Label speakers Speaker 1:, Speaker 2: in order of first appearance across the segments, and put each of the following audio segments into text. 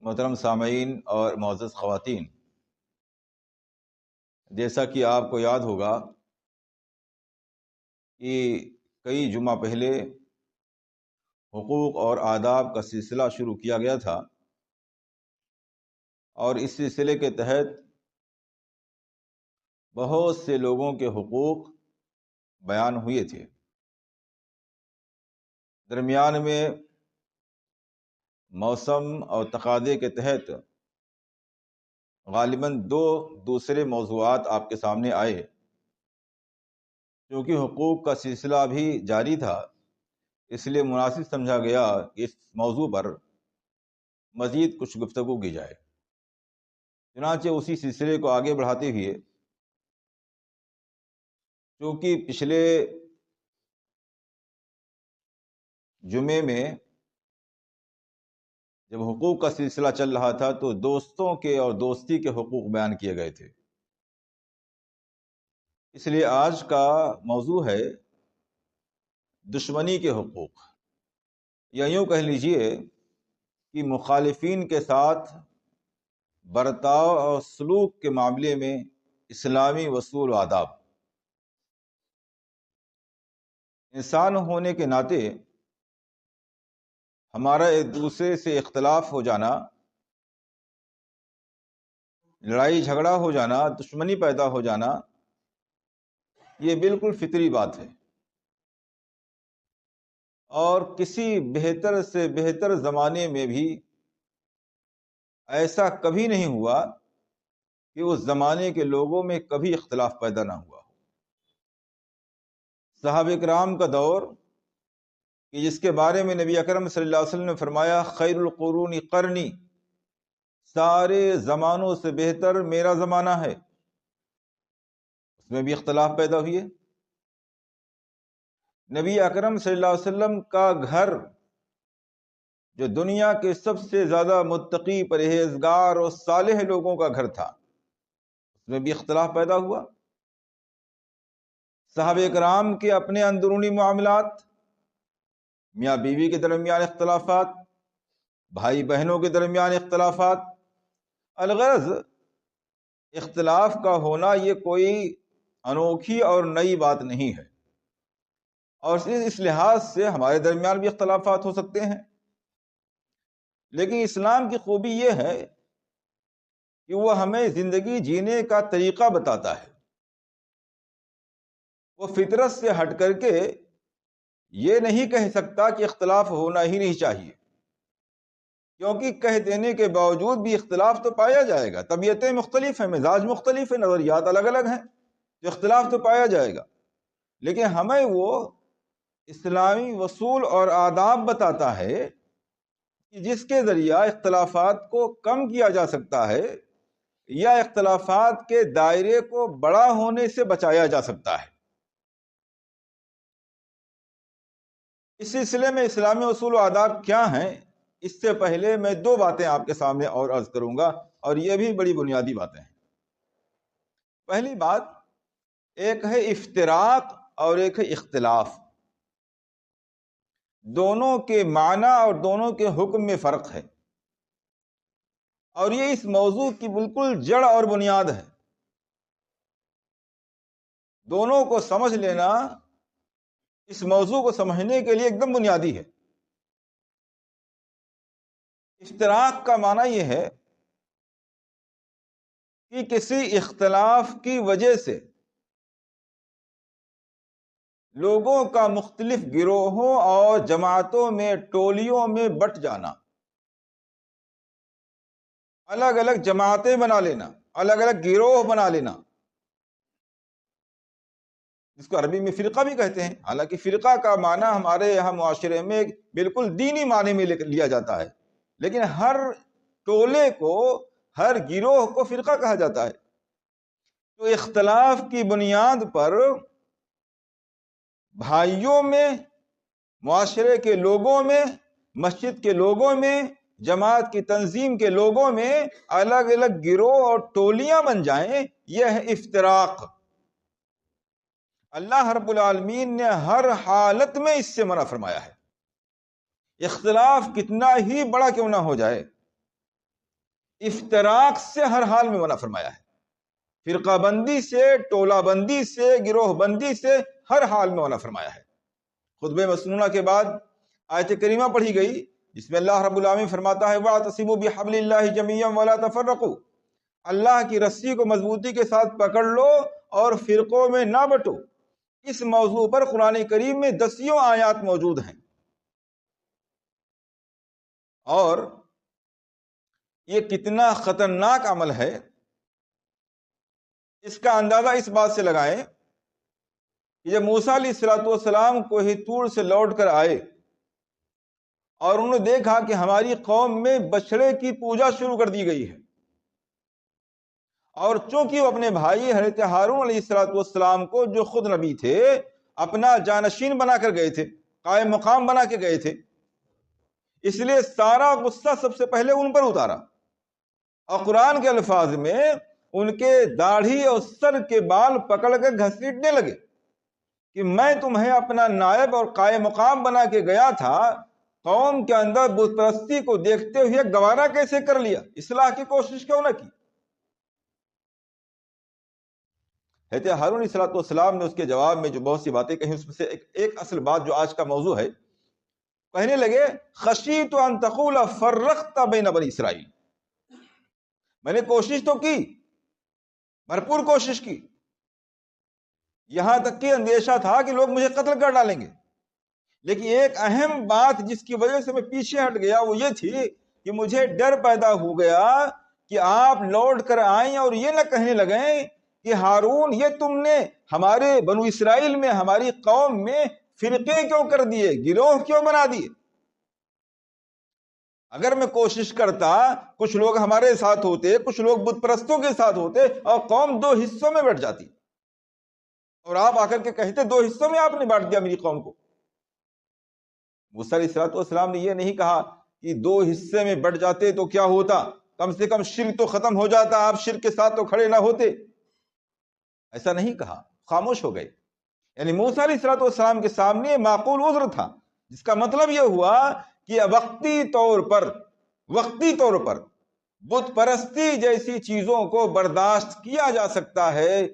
Speaker 1: محترم سامعین اور معزز خواتین، جیسا کہ آپ کو یاد ہوگا کہ کئی جمعہ پہلے حقوق اور آداب کا سلسلہ شروع کیا گیا تھا، اور اس سلسلے کے تحت بہت سے لوگوں کے حقوق بیان ہوئے تھے۔ درمیان میں موسم اور تقاضے کے تحت غالباً دو دوسرے موضوعات آپ کے سامنے آئے۔ کیونکہ حقوق کا سلسلہ بھی جاری تھا، اس لیے مناسب سمجھا گیا کہ اس موضوع پر مزید کچھ گفتگو کی جائے۔ چنانچہ اسی سلسلے کو آگے بڑھاتے ہوئے، چونکہ پچھلے جمعے میں جب حقوق کا سلسلہ چل رہا تھا تو دوستوں کے اور دوستی کے حقوق بیان کیے گئے تھے، اس لیے آج کا موضوع ہے دشمنی کے حقوق، یا یوں کہہ لیجئے کہ مخالفین کے ساتھ برتاؤ اور سلوک کے معاملے میں اسلامی اصول و آداب۔ انسان ہونے کے ناطے ہمارا ایک دوسرے سے اختلاف ہو جانا، لڑائی جھگڑا ہو جانا، دشمنی پیدا ہو جانا، یہ بالکل فطری بات ہے، اور کسی بہتر سے بہتر زمانے میں بھی ایسا کبھی نہیں ہوا کہ اس زمانے کے لوگوں میں کبھی اختلاف پیدا نہ ہوا ہو۔ صحابہ کرام کا دور کہ جس کے بارے میں نبی اکرم صلی اللہ علیہ وسلم نے فرمایا خیر القرون قرنی، سارے زمانوں سے بہتر میرا زمانہ ہے، اس میں بھی اختلاف پیدا ہوئے۔ نبی اکرم صلی اللہ علیہ وسلم کا گھر جو دنیا کے سب سے زیادہ متقی، پرہیزگار اور صالح لوگوں کا گھر تھا، اس میں بھی اختلاف پیدا ہوا۔ صحابہ کرام کے اپنے اندرونی معاملات، میاں بیوی کے درمیان اختلافات، بھائی بہنوں کے درمیان اختلافات، الغرض اختلاف کا ہونا یہ کوئی انوکھی اور نئی بات نہیں ہے، اور اس لحاظ سے ہمارے درمیان بھی اختلافات ہو سکتے ہیں۔ لیکن اسلام کی خوبی یہ ہے کہ وہ ہمیں زندگی جینے کا طریقہ بتاتا ہے۔ وہ فطرت سے ہٹ کر کے یہ نہیں کہہ سکتا کہ اختلاف ہونا ہی نہیں چاہیے، کیونکہ کہہ دینے کے باوجود بھی اختلاف تو پایا جائے گا۔ طبیعتیں مختلف ہیں، مزاج مختلف ہیں، نظریات الگ الگ ہیں، تو اختلاف تو پایا جائے گا، لیکن ہمیں وہ اسلامی اصول اور آداب بتاتا ہے کہ جس کے ذریعہ اختلافات کو کم کیا جا سکتا ہے، یا اختلافات کے دائرے کو بڑا ہونے سے بچایا جا سکتا ہے۔ اس سلسلے میں اسلامی اصول و آداب کیا ہیں، اس سے پہلے میں دو باتیں آپ کے سامنے اور عرض کروں گا، اور یہ بھی بڑی بنیادی باتیں ہیں۔ پہلی بات، ایک ہے افتراق اور ایک ہے اختلاف۔ دونوں کے معنی اور دونوں کے حکم میں فرق ہے، اور یہ اس موضوع کی بالکل جڑ اور بنیاد ہے۔ دونوں کو سمجھ لینا اس موضوع کو سمجھنے کے لیے ایک دم بنیادی ہے۔ افتراق کا معنی یہ ہے کہ کسی اختلاف کی وجہ سے لوگوں کا مختلف گروہوں اور جماعتوں میں، ٹولیوں میں بٹ جانا، الگ الگ جماعتیں بنا لینا، الگ الگ گروہ بنا لینا، جس کو عربی میں فرقہ بھی کہتے ہیں۔ حالانکہ فرقہ کا معنی ہمارے یہاں معاشرے میں بالکل دینی معنی میں لیا جاتا ہے، لیکن ہر ٹولے کو، ہر گروہ کو فرقہ کہا جاتا ہے۔ تو اختلاف کی بنیاد پر بھائیوں میں، معاشرے کے لوگوں میں، مسجد کے لوگوں میں، جماعت کی تنظیم کے لوگوں میں الگ الگ گروہ اور ٹولیاں بن جائیں، یہ ہے افتراق۔ اللہ رب العالمین نے ہر حالت میں اس سے منع فرمایا ہے۔ اختلاف کتنا ہی بڑا کیوں نہ ہو جائے، افتراق سے ہر حال میں منع فرمایا ہے، فرقہ بندی سے، ٹولہ بندی سے، گروہ بندی سے ہر حال میں منع فرمایا ہے۔ خطبہ مسنونہ کے بعد آیت کریمہ پڑھی گئی جس میں اللہ رب العالمین فرماتا ہے وَاعْتَصِمُوا بِحَبْلِ اللَّهِ جَمِيعًا وَلَا تَفَرَّقُوا، اللہ کی رسی کو مضبوطی کے ساتھ پکڑ لو اور فرقوں میں نہ بٹو۔ اس موضوع پر قرآن کریم میں دسیوں آیات موجود ہیں، اور یہ کتنا خطرناک عمل ہے اس کا اندازہ اس بات سے لگائیں کہ جب موسیٰ علیہ السلام کوہ طور سے لوٹ کر آئے اور انہوں نے دیکھا کہ ہماری قوم میں بچڑے کی پوجا شروع کر دی گئی ہے، اور چونکہ وہ اپنے بھائی حضرت ہارون علیہ السلام کو جو خود نبی تھے اپنا جانشین بنا کر گئے تھے، قائم مقام بنا کے گئے تھے، اس لیے سارا غصہ سب سے پہلے ان پر اتارا، اور قرآن کے الفاظ میں ان کے داڑھی اور سر کے بال پکڑ کر گھسیٹنے لگے کہ میں تمہیں اپنا نائب اور قائم مقام بنا کے گیا تھا، قوم کے اندر بت پرستی کو دیکھتے ہوئے گوارا کیسے کر لیا، اصلاح کی کوشش کیوں نہ کی؟ حضرت ہارون علیہ السلام نے اس کے جواب میں جو بہت سی باتیں کہیں اس میں سے ایک اصل بات جو آج کا موضوع ہے، کہنے لگے خشیت ان تقول فرقت بین بنی اسرائیل، میں نے کوشش تو کی، بھرپور کوشش کی، یہاں تک کہ اندیشہ تھا کہ لوگ مجھے قتل کر ڈالیں گے، لیکن ایک اہم بات جس کی وجہ سے میں پیچھے ہٹ گیا وہ یہ تھی کہ مجھے ڈر پیدا ہو گیا کہ آپ لوٹ کر آئیں اور یہ نہ کہنے لگیں کہ ہارون یہ تم نے ہمارے بنو اسرائیل میں، ہماری قوم میں فرقے کیوں کر دیے، گروہ کیوں بنا دیے؟ اگر میں کوشش کرتا کچھ لوگ ہمارے ساتھ ہوتے، کچھ لوگ بت پرستوں کے ساتھ ہوتے اور قوم دو حصوں میں بٹ جاتی، اور آپ آ کر کے کہتے دو حصوں میں آپ نے بانٹ دیا میری قوم کو۔ موسیٰ علیہ السلام نے یہ نہیں کہا کہ دو حصے میں بٹ جاتے تو کیا ہوتا، کم سے کم شرک تو ختم ہو جاتا، آپ شرک کے ساتھ تو کھڑے نہ ہوتے، ایسا نہیں کہا، خاموش ہو گئے۔ یعنی موسیٰ علیہ السلام کے سامنے معقول عذر تھا، جس کا مطلب یہ ہوا کہ وقتی طور پر بت پرستی جیسی چیزوں کو برداشت کیا جا سکتا ہے،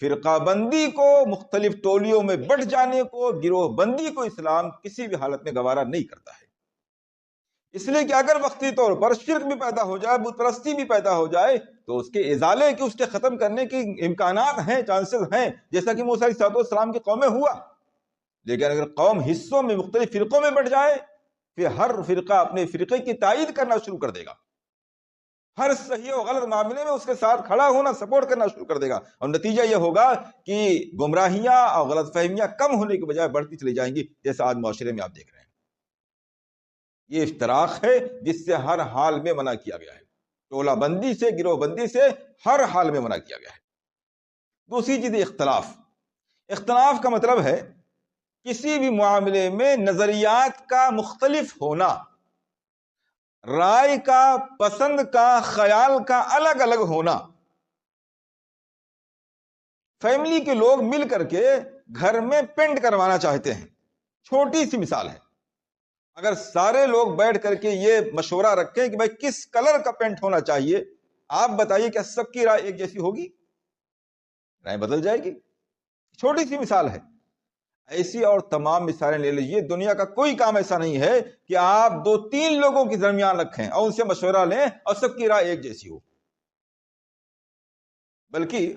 Speaker 1: فرقہ بندی کو، مختلف ٹولیوں میں بٹ جانے کو، گروہ بندی کو اسلام کسی بھی حالت میں گوارا نہیں کرتا ہے۔ اس لیے کہ اگر وقتی طور پر شرک بھی پیدا ہو جائے، بت پرستی بھی پیدا ہو جائے، تو اس کے ازالے کی، اس کے ختم کرنے کی امکانات ہیں، چانسز ہیں، جیسا کہ موسیٰ علیہ السلام کی قوم میں ہوا۔ لیکن اگر قوم حصوں میں، مختلف فرقوں میں بٹ جائے، پھر ہر فرقہ اپنے فرقے کی تائید کرنا شروع کر دے گا، ہر صحیح و غلط معاملے میں اس کے ساتھ کھڑا ہونا، سپورٹ کرنا شروع کر دے گا، اور نتیجہ یہ ہوگا کہ گمراہیاں اور غلط فہمیاں کم ہونے کے بجائے بڑھتی چلی جائیں گی، جیسا آج معاشرے میں آپ دیکھ رہے ہیں۔ یہ افتراق ہے جس سے ہر حال میں منع کیا گیا ہے، ٹولہ بندی سے، گروہ بندی سے ہر حال میں منع کیا گیا ہے۔ دوسری چیز اختلاف کا مطلب ہے کسی بھی معاملے میں نظریات کا مختلف ہونا، رائے کا، پسند کا، خیال کا الگ الگ ہونا۔ فیملی کے لوگ مل کر کے گھر میں پینٹ کروانا چاہتے ہیں، چھوٹی سی مثال ہے، اگر سارے لوگ بیٹھ کر کے یہ مشورہ رکھیں کہ بھائی کس کلر کا پینٹ ہونا چاہیے، آپ بتائیے کیا سب کی رائے ایک جیسی ہوگی؟ رائے بدل جائے گی۔ چھوٹی سی مثال ہے، ایسی اور تمام مثالیں لے لیجیے۔ دنیا کا کوئی کام ایسا نہیں ہے کہ آپ 2-3 لوگوں کے درمیان رکھیں اور ان سے مشورہ لیں اور سب کی رائے ایک جیسی ہو، بلکہ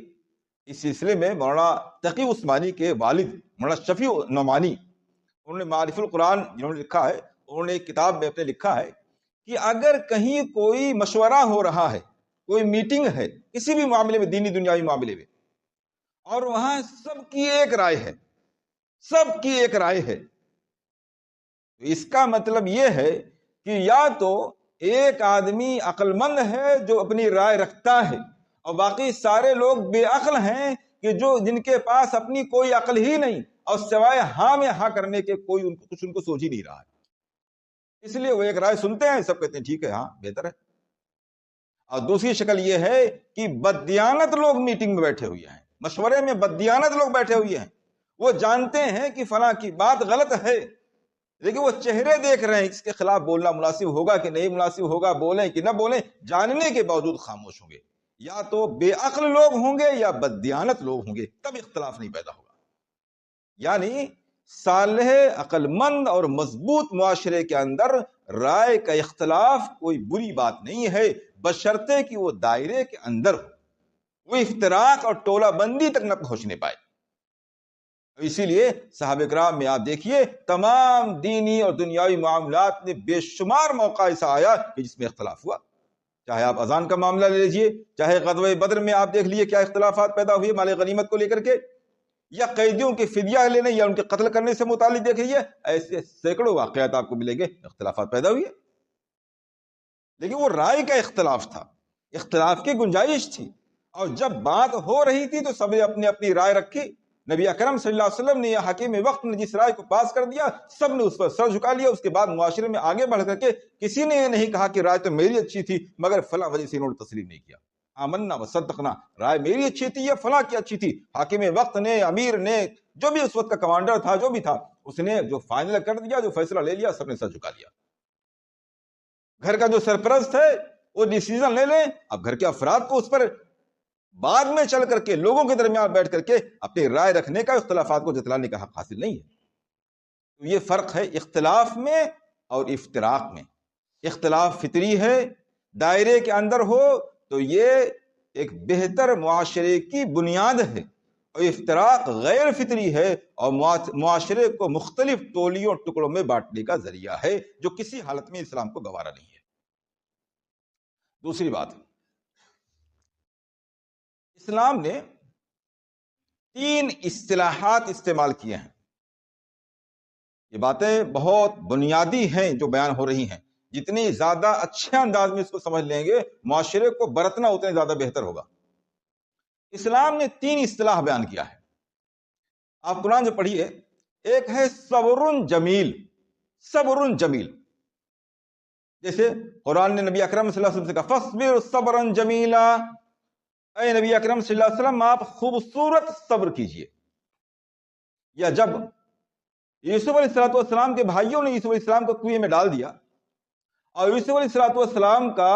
Speaker 1: اس سلسلے میں مولانا تقی عثمانی کے والد مولانا شفیع نعمانی، انہوں نے معارف القرآن جنہوں نے لکھا ہے، انہوں نے ایک کتاب میں اپنے لکھا ہے کہ اگر کہیں کوئی مشورہ ہو رہا ہے، کوئی میٹنگ ہے کسی بھی معاملے میں، دینی دنیاوی معاملے میں، اور وہاں سب کی ایک رائے ہے، تو اس کا مطلب یہ ہے کہ یا تو ایک آدمی عقل مند ہے جو اپنی رائے رکھتا ہے، اور باقی سارے لوگ بے عقل ہیں کہ جن کے پاس اپنی کوئی عقل ہی نہیں، اور سوائے ہاں میں ہاں کرنے کے کوئی کچھ ان کو سوچ ہی نہیں رہا ہے، اس لیے وہ ایک رائے سنتے ہیں، سب کہتے ہیں ٹھیک ہے، ہاں بہتر ہے۔ اور دوسری شکل یہ ہے کہ بددیانت لوگ میٹنگ میں بیٹھے ہوئے ہیں، مشورے میں بددیانت لوگ بیٹھے ہوئے ہیں، وہ جانتے ہیں کہ فلاں کی بات غلط ہے، لیکن وہ چہرے دیکھ رہے ہیں اس کے خلاف بولنا مناسب ہوگا کہ نہیں مناسب ہوگا، بولیں کہ نہ بولیں، جاننے کے باوجود خاموش ہوں گے. یا تو بے عقل لوگ ہوں گے یا بددیانت لوگ ہوں گے، تب اختلاف نہیں پیدا ہوگا. یعنی صالح، عقل مند اور مضبوط معاشرے کے اندر رائے کا اختلاف کوئی بری بات نہیں ہے، بشرطے کہ وہ دائرے کے اندر ہو، وہ افتراق اور ٹولہ بندی تک نہ پہنچنے پائے. اسی لیے صحابہ کرام میں آپ دیکھیے تمام دینی اور دنیاوی معاملات میں بے شمار موقع ایسا آیا کہ جس میں اختلاف ہوا. چاہے آپ اذان کا معاملہ لے لیجئے، چاہے غزوہ بدر میں آپ دیکھ لیجئے کیا اختلافات پیدا ہوئے مال غنیمت کو لے کر کے، یا قیدیوں کی فدیہ لینے یا ان کے قتل کرنے سے متعلق دیکھ لیجئے، ایسے سینکڑوں واقعات آپ کو ملیں گے اختلافات پیدا ہوئے. لیکن وہ رائے کا اختلاف تھا، اختلاف کی گنجائش تھی، اور جب بات ہو رہی تھی تو سب نے اپنی اپنی رائے رکھی. نبی اکرم صلی اللہ علیہ وسلم نے یا حکیم وقت نے جس رائے کو پاس کر دیا سب نے اس پر سر جھکا لیا. اس کے بعد معاشرے میں آگے بڑھ کر کے کسی نے یہ نہیں کہا کہ رائے تو میری اچھی تھی مگر فلاں وجہ سے انہوں نے تسلیم نہیں کیا. آمنا و صدقنا، رائے میری اچھی تھی یا فلاں کی اچھی تھی، حاکم وقت نے، امیر نے، جو بھی اس وقت کا کمانڈر تھا، جو بھی تھا، اس نے جو فائنل کر دیا، جو فیصلہ لے لیا، سب نے سر جھکا لیا. گھر کا جو سرپرست ہے وہ ڈیسیزن لے لیں. اب گھر کے افراد کو اس پر بعد میں چل کر کے لوگوں کے درمیان بیٹھ کر کے اپنی رائے رکھنے کا، اختلافات کو جتلانے کا حق حاصل نہیں ہے. تو یہ فرق ہے اختلاف میں اور افتراق میں. اختلاف فطری ہے، دائرے کے اندر ہو تو یہ ایک بہتر معاشرے کی بنیاد ہے، اور افتراق غیر فطری ہے اور معاشرے کو مختلف ٹولیوں ٹکڑوں میں بانٹنے کا ذریعہ ہے، جو کسی حالت میں اسلام کو گوارا نہیں ہے. دوسری بات، اسلام نے 3 اصطلاحات استعمال کیے ہیں. یہ باتیں بہت بنیادی ہیں جو بیان ہو رہی ہیں، جتنی زیادہ اچھے انداز میں اس کو سمجھ لیں گے معاشرے کو برتنا اتنے زیادہ بہتر ہوگا. اسلام نے 3 اصطلاح بیان کیا ہے. آپ قرآن جو پڑھیے، ایک ہے صبر جمیل. صبر جمیل، جیسے قرآن نے نبی اکرم صلی اللہ علیہ وسلم سے کہا فاصبر صبرا جمیلا، اے نبی اکرم صلی اللہ علیہ وسلم آپ خوبصورت صبر کیجئے. یا جب یوسف علیہ السلام کے بھائیوں نے یوسف علیہ السلام کو کنویں میں ڈال دیا، اور یوسف علیہ السلام کا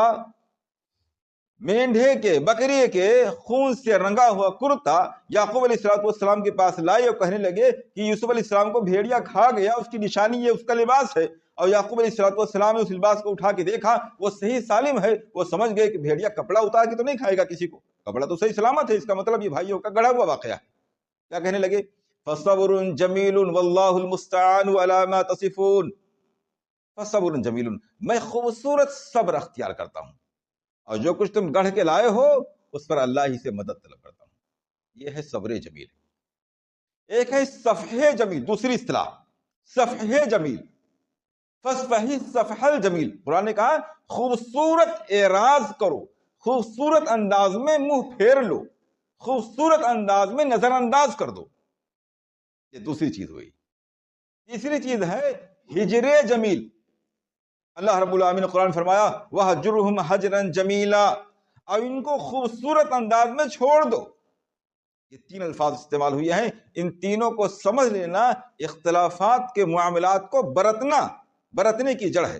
Speaker 1: مینڈھے کے، بکری کے خون سے رنگا ہوا کرتا یعقوب علیہ السلام کے پاس لائے اور کہنے لگے کہ یوسف علیہ السلام کو بھیڑیا کھا گیا، اس کی نشانی یہ اس کا لباس ہے. اور یعقوب علیہ السلام نے اس لباس کو اٹھا کے دیکھا، وہ صحیح سالم ہے. وہ سمجھ گئے کہ بھیڑیا کپڑا اتار کے تو نہیں کھائے گا کسی کو، کپڑا تو صحیح سلامت ہے، اس کا مطلب یہ بھائیوں کا گڑھا ہوا واقعہ ہے. کیا کہنے لگے؟ فصبر جمیل واللہ المستعان علی ما تصفون. فصبر جمیل، میں خوبصورت صبر اختیار کرتا ہوں، اور جو کچھ تم گڑھ کے لائے ہو اس پر اللہ ہی سے مدد طلب کرتا ہوں. یہ ہے صبر جمیل. ایک ہے صفح جمیل، دوسری اصطلاح صفح جمیل. فصفحی صفح الجمیل، قرآن نے کہا خوبصورت اعراض کرو، خوبصورت انداز میں منہ پھیر لو، خوبصورت انداز میں نظر انداز کر دو. یہ دوسری چیز ہوئی. تیسری چیز ہے ہجر جمیل. اللہ رب العالمین نے قرآن فرمایا وَهَجُرْهُمْ حَجْرًا جَمِيلًا، اور ان کو خوبصورت انداز میں چھوڑ دو. یہ 3 الفاظ استعمال ہوئے ہیں. ان تینوں کو سمجھ لینا اختلافات کے معاملات کو برتنے کی جڑ ہے.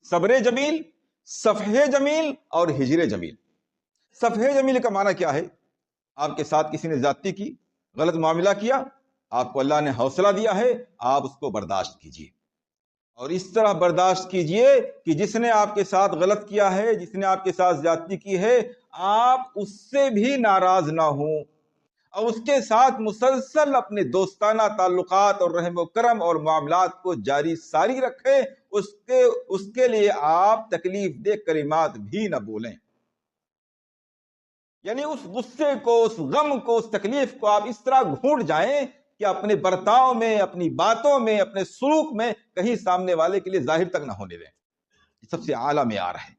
Speaker 1: صبر جمیل، صفح جمیل اور ہجر جمیل. صفح جمیل کا معنی کیا ہے؟ آپ کے ساتھ کسی نے زیادتی کی، غلط معاملہ کیا، آپ کو اللہ نے حوصلہ دیا ہے، آپ اس کو برداشت کیجیے، اور اس طرح برداشت کیجئے کہ جس نے آپ کے ساتھ غلط کیا ہے، جس نے آپ کے ساتھ زیادتی کی ہے، آپ اس سے بھی ناراض نہ ہوں، اور اس کے ساتھ مسلسل اپنے دوستانہ تعلقات اور رحم و کرم اور معاملات کو جاری ساری رکھیں. اس کے لیے آپ تکلیف دہ کلمات بھی نہ بولیں. یعنی اس غصے کو، اس غم کو، اس تکلیف کو آپ اس طرح گھونٹ جائیں کہ اپنے برتاؤ میں، اپنی باتوں میں، اپنے سلوک میں کہیں سامنے والے کے لیے ظاہر تک نہ ہونے دیں. یہ سب سے اعلیٰ معیار ہے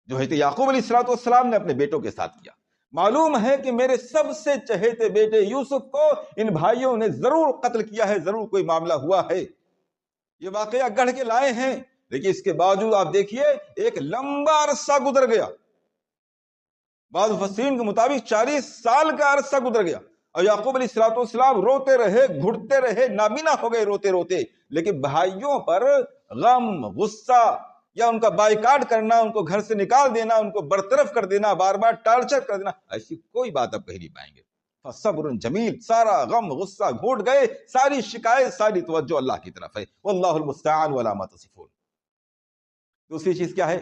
Speaker 1: جو حضرت یعقوب علیہ السلام نے اپنے بیٹوں کے ساتھ کیا. معلوم ہے کہ میرے سب سے چہیتے بیٹے یوسف کو ان بھائیوں نے ضرور قتل کیا ہے، ضرور کوئی معاملہ ہوا ہے. یہ واقعہ گڑھ کے لائے ہیں، لیکن اس کے باوجود آپ دیکھیے ایک لمبا عرصہ گزر گیا. بعض مفسرین کے مطابق 40 سال کا عرصہ گزر گیا، اور یعقوب علیہ السلام روتے رہے، گھٹتے رہے، نابینا ہو گئے روتے روتے، لیکن بھائیوں پر غم، غصہ یا ان کا بائیکاٹ کرنا، ان کو گھر سے نکال دینا، ان کو برطرف کر دینا، بار بار ٹارچر کر دینا، ایسی کوئی بات آپ کہیں نہیں پائیں گے۔ فصبر جمیل، سارا غم غصہ گھوٹ گئے، ساری شکایت، ساری توجہ اللہ کی طرف ہے۔ واللہ المستعان علی ما تصفون۔ دوسری چیز کیا ہے؟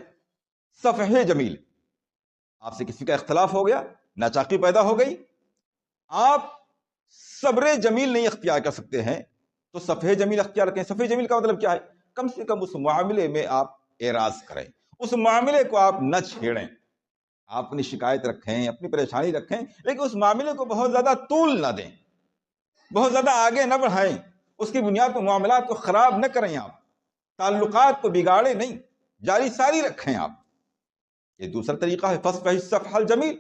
Speaker 1: صفح جمیل۔ آپ سے کسی کا اختلاف ہو گیا، ناچاقی پیدا ہو گئی، آپ صبر جمیل نہیں اختیار کر سکتے ہیں تو صفح جمیل اختیار کریں۔ صفح جمیل کا مطلب کیا ہے؟ کم سے کم اس معاملے میں آپ اعراض کریں، اس معاملے کو آپ نہ چھیڑیں، آپ اپنی شکایت رکھیں، اپنی پریشانی رکھیں، لیکن اس معاملے کو بہت زیادہ طول نہ دیں، بہت زیادہ آگے نہ بڑھائیں، اس کی بنیاد پر معاملات کو خراب نہ کریں، آپ تعلقات کو بگاڑیں نہیں، جاری ساری رکھیں آپ۔ یہ دوسرا طریقہ ہے فصفح الصفح الجمیل۔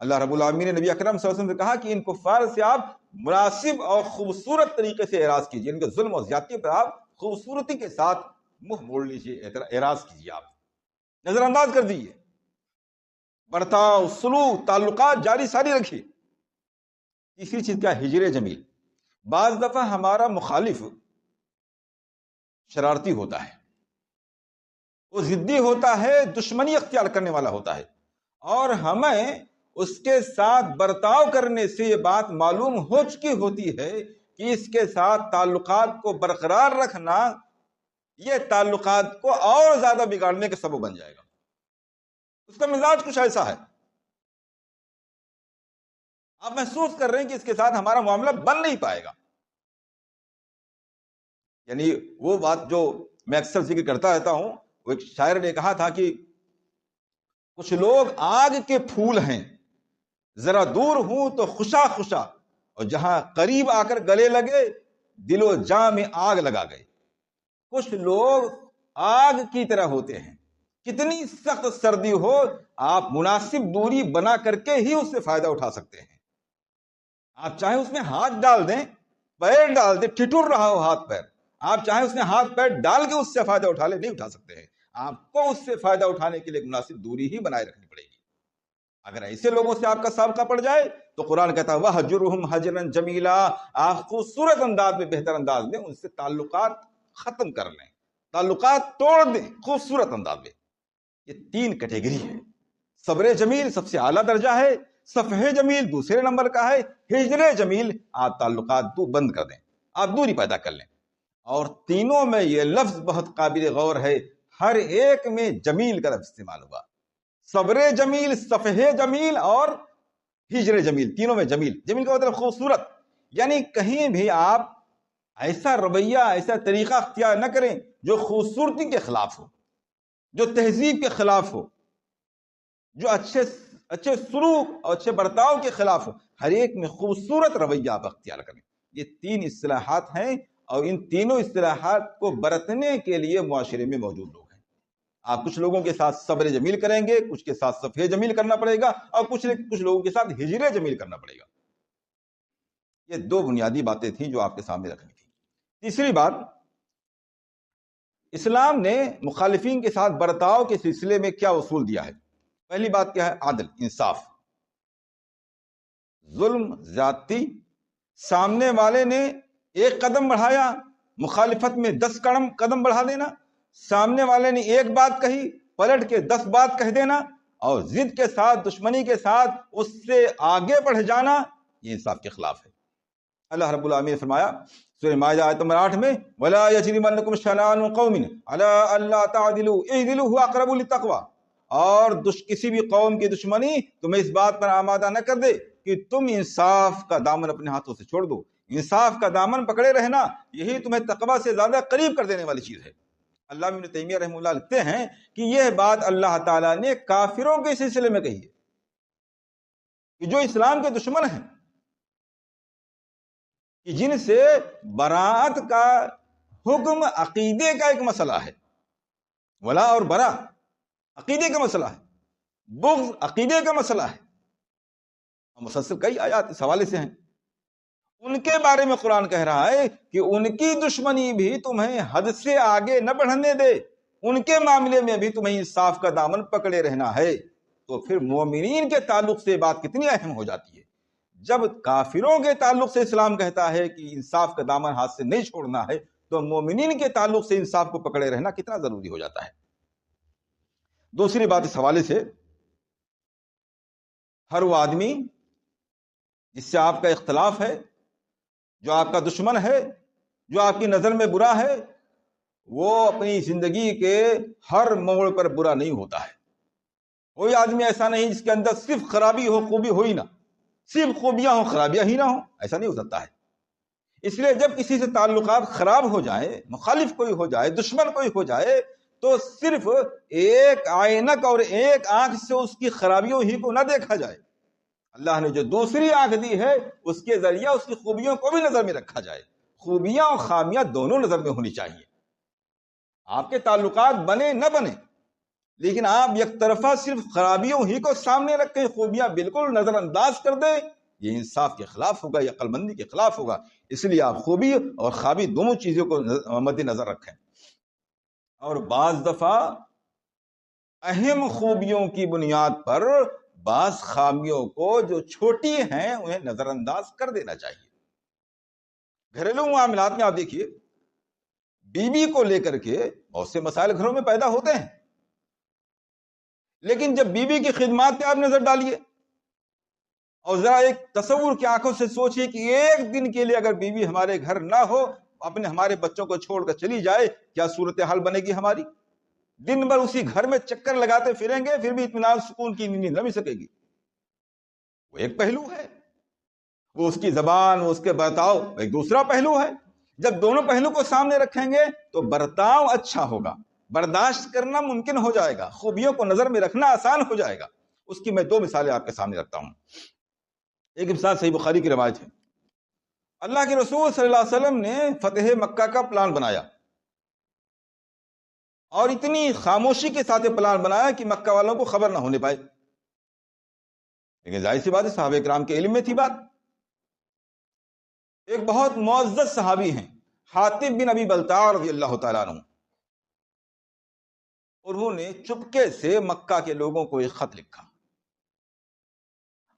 Speaker 1: اللہ رب العالمین نے نبی اکرم صلی اللہ علیہ وسلم سے کہا کہ ان کفار سے آپ مناسب اور خوبصورت طریقے سے اعراض کیجیے، ان کے ظلم اور زیادتی پر آپ خوبصورتی کے ساتھ منہ موڑ لیجیے، اعراض کیجیے، آپ نظر انداز کر دیجیے، برتاؤ، سلوک، تعلقات جاری ساری رکھیے۔ تیسری چیز کیا؟ ہجر جمیل۔ بعض دفعہ ہمارا مخالف شرارتی ہوتا ہے، وہ ضدی ہوتا ہے، دشمنی اختیار کرنے والا ہوتا ہے، اور ہمیں اس کے ساتھ برتاؤ کرنے سے یہ بات معلوم ہو چکی ہوتی ہے کہ اس کے ساتھ تعلقات کو برقرار رکھنا یہ تعلقات کو اور زیادہ بگاڑنے کا سبب بن جائے گا۔ اس کا مزاج کچھ ایسا ہے، آپ محسوس کر رہے ہیں کہ اس کے ساتھ ہمارا معاملہ بن نہیں پائے گا۔ یعنی وہ بات جو میں اکثر ذکر کرتا رہتا ہوں، وہ ایک شاعر نے کہا تھا کہ کچھ لوگ آگ کے پھول ہیں، ذرا دور ہوں تو خوشا خوشا، اور جہاں قریب آ کر گلے لگے دل و جاں میں آگ لگا گئے۔ کچھ لوگ آگ کی طرح ہوتے ہیں، کتنی سخت سردی ہو آپ مناسب دوری بنا کر کے ہی اس سے فائدہ اٹھا سکتے ہیں۔ آپ چاہیں اس میں ہاتھ ڈال دیں، پیر ڈال دیں، ٹھٹر رہا ہو ہاتھ پیر، آپ چاہیں اس میں ہاتھ پیر ڈال کے اس سے فائدہ اٹھا لیں، نہیں اٹھا سکتے ہیں۔ آپ کو اس سے فائدہ اٹھانے کے لیے مناسب دوری ہی بنائے رکھنی پڑے گی۔ اگر ایسے لوگوں سے آپ کا سابقہ پڑ جائے تو قرآن کہتا ہے وَهْجُرْهُمْ هَجْرًا جَمِيلًا، آپ خوبصورت انداز میں، بہتر انداز میں ان سے تعلقات ختم کر لیں، تعلقات توڑ دیں خوبصورت انداز میں۔ یہ تین کیٹیگری ہے۔ صبر جمیل سب سے اعلیٰ درجہ ہے، صفح جمیل دوسرے نمبر کا ہے، ہجر جمیل آپ تعلقات بند کر دیں، آپ دوری پیدا کر لیں۔ اور تینوں میں یہ لفظ بہت قابل غور ہے، ہر ایک میں جمیل کا لفظ استعمال ہوا۔ صبر جمیل، صفح جمیل اور ہجر جمیل، تینوں میں جمیل۔ جمیل کا مطلب خوبصورت، یعنی کہیں بھی آپ ایسا رویہ، ایسا طریقہ اختیار نہ کریں جو خوبصورتی کے خلاف ہو، جو تہذیب کے خلاف ہو، جو اچھے سلوک اور اچھے برتاؤ کے خلاف ہو۔ ہر ایک میں خوبصورت رویہ آپ اختیار کریں۔ یہ تین اصطلاحات ہیں، اور ان تینوں اصطلاحات کو برتنے کے لیے معاشرے میں موجود لوگ ہیں۔ آپ کچھ لوگوں کے ساتھ صبر جمیل کریں گے، کچھ کے ساتھ صفح جمیل کرنا پڑے گا، اور کچھ لوگوں کے ساتھ ہجر جمیل کرنا پڑے گا۔ یہ دو بنیادی باتیں تھیں جو آپ کے سامنے رکھنی تھی۔ تیسری بات، اسلام نے مخالفین کے ساتھ برتاؤ کے سلسلے میں کیا اصول دیا ہے؟ پہلی بات کیا ہے؟ عدل، انصاف۔ ظلم، زیادتی، سامنے والے نے ایک قدم بڑھایا، مخالفت میں 10 قدم بڑھا دینا، سامنے والے نے ایک بات کہی، پلٹ کے 10 بات کہہ دینا، اور ضد کے ساتھ، دشمنی کے ساتھ اس سے آگے بڑھ جانا، یہ انصاف کے خلاف ہے۔ اللہ رب العالمین نے فرمایا سورہ مائدہ آیت نمبر 8 میں وَلَا يَجْرِمَنَّكُمْ شَنَآنُ قَوْمٍ عَلَىٰ أَلَّا تَعْدِلُوا اعْدِلُوا هُوَ أَقْرَبُ لِلتَّقْوَىٰ، اور کسی بھی قوم کی دشمنی تمہیں اس بات پر آمادہ نہ کر دے کہ تم انصاف کا دامن اپنے ہاتھوں سے چھوڑ دو۔ انصاف کا دامن پکڑے رہنا یہی تمہیں تقویٰ سے زیادہ قریب کر دینے والی چیز ہے۔ علامہ ابن تیمیہ رحمہ اللہ لکھتے ہیں کہ یہ بات اللہ تعالیٰ نے کافروں کے سلسلے میں کہی ہے کہ جو اسلام کے دشمن ہیں، کہ جن سے براءت کا حکم عقیدے کا ایک مسئلہ ہے، ولا اور برا عقیدے کا مسئلہ ہے، بغض عقیدے کا مسئلہ ہے، اور مسلسل کئی آیات اس حوالے سے ہیں۔ ان کے بارے میں قرآن کہہ رہا ہے کہ ان کی دشمنی بھی تمہیں حد سے آگے نہ بڑھنے دے، ان کے معاملے میں بھی تمہیں انصاف کا دامن پکڑے رہنا ہے۔ تو پھر مومنین کے تعلق سے بات کتنی اہم ہو جاتی ہے۔ جب کافروں کے تعلق سے اسلام کہتا ہے کہ انصاف کا دامن ہاتھ سے نہیں چھوڑنا ہے، تو مومنین کے تعلق سے انصاف کو پکڑے رہنا کتنا ضروری ہو جاتا ہے۔ دوسری بات اس حوالے سے، ہر وہ آدمی جس سے آپ کا اختلاف ہے، جو آپ کا دشمن ہے، جو آپ کی نظر میں برا ہے، وہ اپنی زندگی کے ہر موڑ پر برا نہیں ہوتا ہے۔ کوئی آدمی ایسا نہیں جس کے اندر صرف خرابی ہو، خوبی ہو ہی نہ، صرف خوبیاں ہوں خرابیاں ہی نہ ہوں، ایسا نہیں ہو سکتا ہے۔ اس لیے جب کسی سے تعلقات خراب ہو جائیں، مخالف کوئی ہو جائے، دشمن کوئی ہو جائے، تو صرف ایک عینک اور ایک آنکھ سے اس کی خرابیوں ہی کو نہ دیکھا جائے، اللہ نے جو دوسری آنکھ دی ہے اس کے ذریعہ اس کی خوبیوں کو بھی نظر میں رکھا جائے۔ خوبیاں اور خامیاں دونوں نظر میں ہونی چاہیے۔ آپ کے تعلقات بنے نہ بنے، لیکن آپ یک طرفہ صرف خرابیوں ہی کو سامنے رکھیں، خوبیاں بالکل نظر انداز کر دیں، یہ انصاف کے خلاف ہوگا، یہ عقل مندی کے خلاف ہوگا۔ اس لیے آپ خوبی اور خرابی دونوں چیزوں کو مد نظر رکھیں۔ اور بعض دفعہ اہم خوبیوں کی بنیاد پر بعض خامیوں کو جو چھوٹی ہیں انہیں نظر انداز کر دینا چاہیے۔ گھریلو معاملات میں آپ دیکھیے، بیوی کو لے کر کے بہت سے مسائل گھروں میں پیدا ہوتے ہیں، لیکن جب بیوی کی خدمات پہ آپ نظر ڈالیے اور ذرا ایک تصور کی آنکھوں سے سوچیے کہ ایک دن کے لیے اگر بیوی ہمارے گھر نہ ہو، ہمارے بچوں کو چھوڑ کر چلی جائے، کیا صورتحال بنے گی ہماری؟ دن بھر اسی گھر میں چکر لگاتے پھریں گے، پھر بھی اطمینان سکون کی نیند نہ مل سکے گی۔ وہ ایک پہلو ہے، وہ اس کی زبان، وہ اس کے برتاؤ ایک دوسرا پہلو ہے۔ جب دونوں پہلو کو سامنے رکھیں گے تو برتاؤ اچھا ہوگا، برداشت کرنا ممکن ہو جائے گا، خوبیوں کو نظر میں رکھنا آسان ہو جائے گا۔ اس کی میں دو مثالیں آپ کے سامنے رکھتا ہوں۔ ایک مثال صحیح بخاری کی روایت ہے، اللہ کے رسول صلی اللہ علیہ وسلم نے فتح مکہ کا پلان بنایا، اور اتنی خاموشی کے ساتھ پلان بنایا کہ مکہ والوں کو خبر نہ ہونے پائے۔ لیکن ظاہر سی بات ہے صحابہ کرام کے علم میں تھی بات۔ ایک بہت معزز صحابی ہیں حاتب بن ابی بلتع رضی اللہ تعالیٰ عنہ، انہوں نے چپکے سے مکہ کے لوگوں کو ایک خط لکھا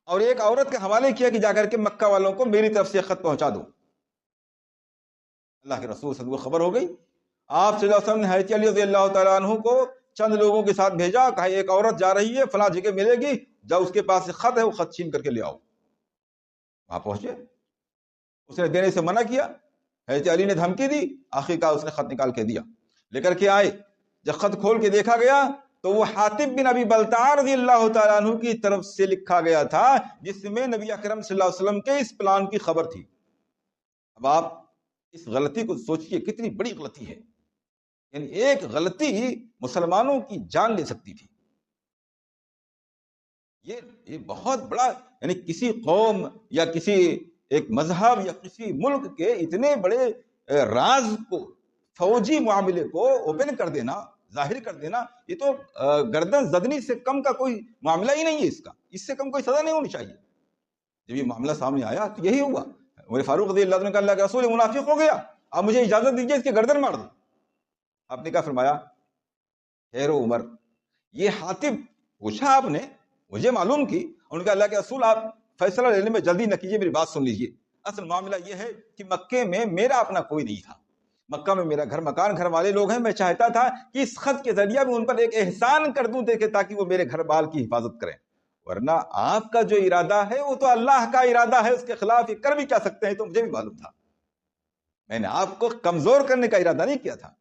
Speaker 1: اور ایک عورت کے حوالے کیا کہ جا کر کے مکہ والوں کو میری طرف سے خط پہنچا دو۔ اللہ کے رسول صلی اللہ علیہ وسلم کو خبر ہو گئی۔ آپ صلی اللہ علیہ وسلم نے حضرت علی رضی اللہ تعالیٰ عنہ کو چند لوگوں کے ساتھ بھیجا، کہا ایک عورت جا رہی ہے فلاں جگہ ملے گی، جب اس کے پاس ایک خط ہے وہ خط چھین کر کے لے آؤ۔ وہاں پہنچے، اس نے دینے سے منع کیا، حضرت علی نے دھمکی دی، آخرکار اس نے خط نکال کے دیا، لے کر کے آئے۔ جب خط کھول کے دیکھا گیا تو وہ حاتب بن ابی بلتع رضی اللہ تعالیٰ عنہ کی طرف سے لکھا گیا تھا، جس میں نبی اکرم صلی اللہ علیہ وسلم کے اس پلان کی خبر تھی۔ اب آپ اس غلطی کو سوچئے، کتنی بڑی غلطی ہے، یعنی ایک غلطی مسلمانوں کی جان لے سکتی تھی۔ یہ بہت بڑا، یعنی کسی قوم یا کسی ایک مذہب یا کسی ملک کے اتنے بڑے راز کو، فوجی معاملے کو اوپن کر دینا، ظاہر کر دینا، یہ تو گردن زدنی سے کم کا کوئی معاملہ ہی نہیں ہے، اس سے کم کوئی سزا نہیں ہونی چاہیے۔ جب یہ معاملہ سامنے آیا تو یہی ہوا، عمر فاروق رضی اللہ عنہ نے کہا اللہ کے رسول منافق ہو گیا، اب مجھے اجازت دیجیے اس کی گردن مار دو۔ آپ نے کیا فرمایا؟ ٹھہرو عمر، یہ حاتب پوچھا آپ نے، مجھے معلوم کی، ان کا اللہ کے رسول آپ فیصلہ لینے میں جلدی نہ کیجیے، میری بات سن لیجیے۔ اصل معاملہ یہ ہے کہ مکے میں میرا اپنا کوئی نہیں تھا، مکہ میں میرا گھر مکان، گھر والے لوگ ہیں، میں چاہتا تھا کہ اس خط کے ذریعہ میں ان پر ایک احسان کر دوں دیکھے، تاکہ وہ میرے گھر بال کی حفاظت کریں، ورنہ آپ کا جو ارادہ ہے وہ تو اللہ کا ارادہ ہے، اس کے خلاف یہ کر بھی کیا سکتے ہیں، تو مجھے بھی معلوم تھا، میں نے آپ کو کمزور کرنے کا ارادہ نہیں کیا تھا۔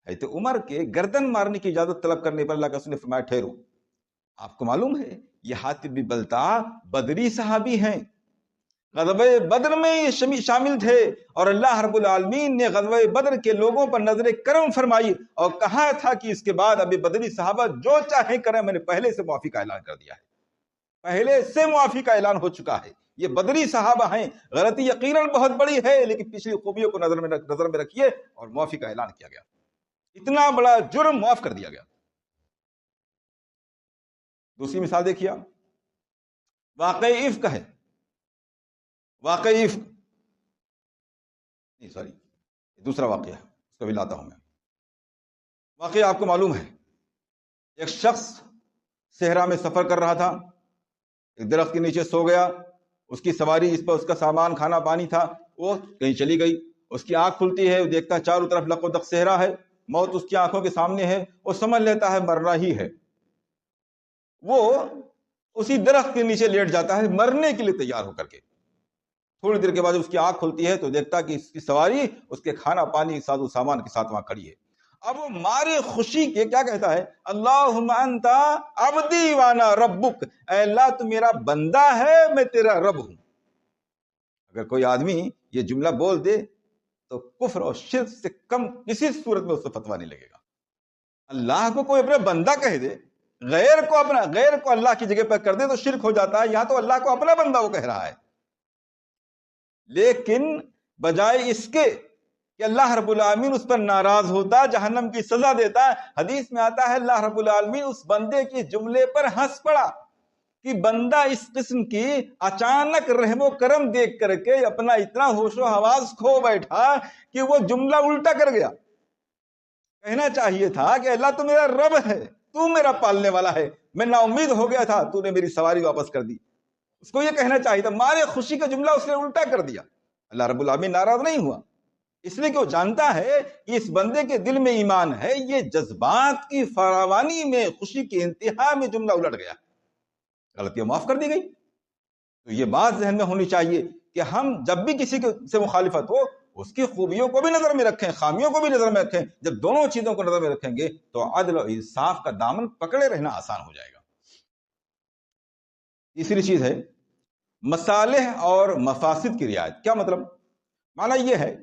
Speaker 1: حضرت عمر کے گردن مارنے کی اجازت طلب کرنے پر اللہ کے رسول نے فرمایا ٹھہرو، آپ کو معلوم ہے یہ حاتب بن بلتع بدری صحابی ہیں، غزوہ بدر میں یہ شامل تھے، اور اللہ رب العالمین نے غزوہ بدر کے لوگوں پر نظر کرم فرمائی اور کہا تھا کہ اس کے بعد ابھی بدری صحابہ جو چاہیں کریں، میں نے پہلے سے معافی کا اعلان کر دیا ہے، پہلے سے معافی کا اعلان ہو چکا ہے، یہ بدری صحابہ ہیں، غلطی یقیناً بہت بڑی ہے لیکن پچھلی خوبیوں کو نظر میں رکھیے، اور معافی کا اعلان کیا گیا، اتنا بڑا جرم معاف کر دیا گیا۔ دوسری مثال دیکھیے، واقعہ افک ہے، واقعہ افک نہیں، سوری دوسرا واقعہ ہے، اس کو بھی لاتا ہوں میں۔ واقعہ آپ کو معلوم ہے، ایک شخص صحرا میں سفر کر رہا تھا، ایک درخت کے نیچے سو گیا، اس کی سواری جس پر اس کا سامان کھانا پانی تھا وہ کہیں چلی گئی، اس کی آنکھ کھلتی ہے، وہ دیکھتا ہے چاروں طرف لق و دق صحرا ہے، موت اس کی آنکھوں کے سامنے ہے، وہ سمجھ لیتا ہے مرنا ہی ہے، وہ اسی درخت کے نیچے لیٹ جاتا ہے مرنے کے لیے تیار ہو کر کے۔ تھوڑی دیر کے بعد اس کی آنکھ کھلتی ہے تو دیکھتا کہ اس کی سواری اس کے کھانا پانی ساز و سامان کے ساتھ وہاں کھڑی ہے۔ اب وہ مارے خوشی کے کیا کہتا ہے؟ اللہم انت عبدی وانا ربک، اے اللہ تو میرا بندہ ہے، میں تیرا رب ہوں۔ اگر کوئی آدمی یہ جملہ بول دے تو کفر اور شرک سے کم کسی صورت میں اس کو فتویٰ نہیں لگے گا۔ اللہ کو کوئی اپنا بندہ کہہ دے، غیر کو اللہ کی جگہ پر کر دے تو شرک ہو جاتا ہے، یہاں تو اللہ کو اپنا بندہ وہ کہہ رہا ہے۔ لیکن بجائے اس کے کہ اللہ رب العالمین اس پر ناراض ہوتا، جہنم کی سزا دیتا، حدیث میں آتا ہے اللہ رب العالمین اس بندے کے جملے پر ہنس پڑا کہ بندہ اس قسم کی اچانک رحم و کرم دیکھ کر کے اپنا اتنا ہوش و حواس کھو بیٹھا کہ وہ جملہ الٹا کر گیا۔ کہنا چاہیے تھا کہ اللہ تو میرا رب ہے، تو میرا پالنے والا ہے، میں نا امید ہو گیا تھا، تو نے میری سواری واپس کر دی۔ اس کو یہ کہنا چاہیے تھا، مارے خوشی کا جملہ اس نے الٹا کر دیا۔ اللہ رب العالمین ناراض نہیں ہوا، اس لیے کہ وہ جانتا ہے کہ اس بندے کے دل میں ایمان ہے، یہ جذبات کی فراوانی میں خوشی کی انتہا میں جملہ الٹ گیا، غلطیاں معاف کر دی گئی۔ تو یہ بات ذہن میں ہونی چاہیے کہ ہم جب بھی کسی سے مخالفت ہو اس کی خوبیوں کو بھی نظر میں رکھیں، خامیوں کو بھی نظر میں رکھیں۔ جب دونوں چیزوں کو نظر میں رکھیں گے تو عدل و انصاف کا دامن پکڑے رہنا آسان ہو جائے گا۔ تیسری چیز ہے مصالح اور مفاسد کی رعایت۔ کیا مطلب؟ معنی یہ ہے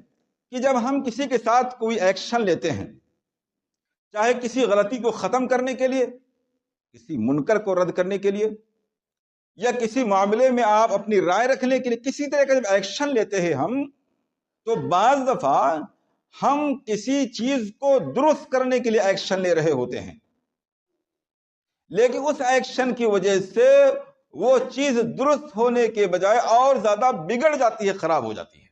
Speaker 1: کہ جب ہم کسی کے ساتھ کوئی ایکشن لیتے ہیں، چاہے کسی غلطی کو ختم کرنے کے لیے، کسی منکر کو رد کرنے کے لیے، یا کسی معاملے میں آپ اپنی رائے رکھنے کے لیے کسی طرح کا جب ایکشن لیتے ہیں ہم، تو بعض دفعہ ہم کسی چیز کو درست کرنے کے لیے ایکشن لے رہے ہوتے ہیں، لیکن اس ایکشن کی وجہ سے وہ چیز درست ہونے کے بجائے اور زیادہ بگڑ جاتی ہے، خراب ہو جاتی ہے۔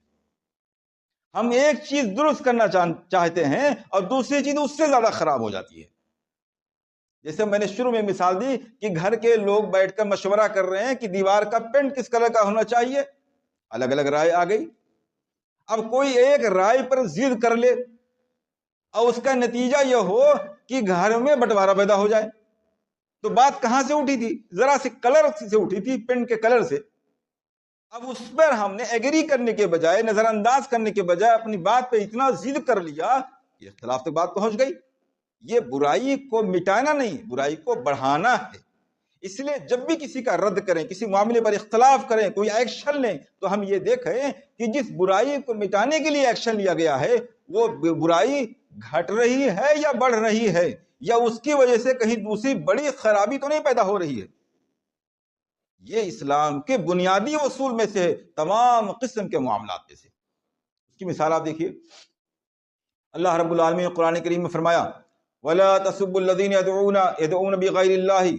Speaker 1: ہم ایک چیز درست کرنا چاہتے ہیں اور دوسری چیز اس سے زیادہ خراب ہو جاتی ہے۔ جیسے میں نے شروع میں مثال دی کہ گھر کے لوگ بیٹھ کر مشورہ کر رہے ہیں کہ دیوار کا پینٹ کس کلر کا ہونا چاہیے، الگ الگ رائے آ گئی۔ اب کوئی ایک رائے پر ضد کر لے اور اس کا نتیجہ یہ ہو کہ گھر میں بٹوارا پیدا ہو جائے، تو بات کہاں سے اٹھی تھی؟ ذرا سے کلر سے اٹھی تھی، پینٹ کے کلر سے۔ اب اس پر ہم نے ایگری کرنے کے بجائے، نظر انداز کرنے کے بجائے اپنی بات پہ اتنا ضد کر لیا کہ اختلاف تک بات پہنچ گئی۔ یہ برائی کو مٹانا نہیں، برائی کو بڑھانا ہے۔ اس لیے جب بھی کسی کا رد کریں، کسی معاملے پر اختلاف کریں، کوئی ایکشن لیں، تو ہم یہ دیکھیں کہ جس برائی کو مٹانے کے لیے ایکشن لیا گیا ہے وہ برائی گھٹ رہی ہے یا بڑھ رہی ہے، یا اس کی وجہ سے کہیں دوسری بڑی خرابی تو نہیں پیدا ہو رہی ہے۔ یہ اسلام کے بنیادی اصول میں سے ہے، تمام قسم کے معاملات میں سے۔ اس کی مثال آپ دیکھیے، اللہ رب العالمین نے قرآن کریم میں فرمایا وَلَا تَسُبُّوا الَّذِينَ يَدْعُونَ بِغَيْرِ اللَّهِ،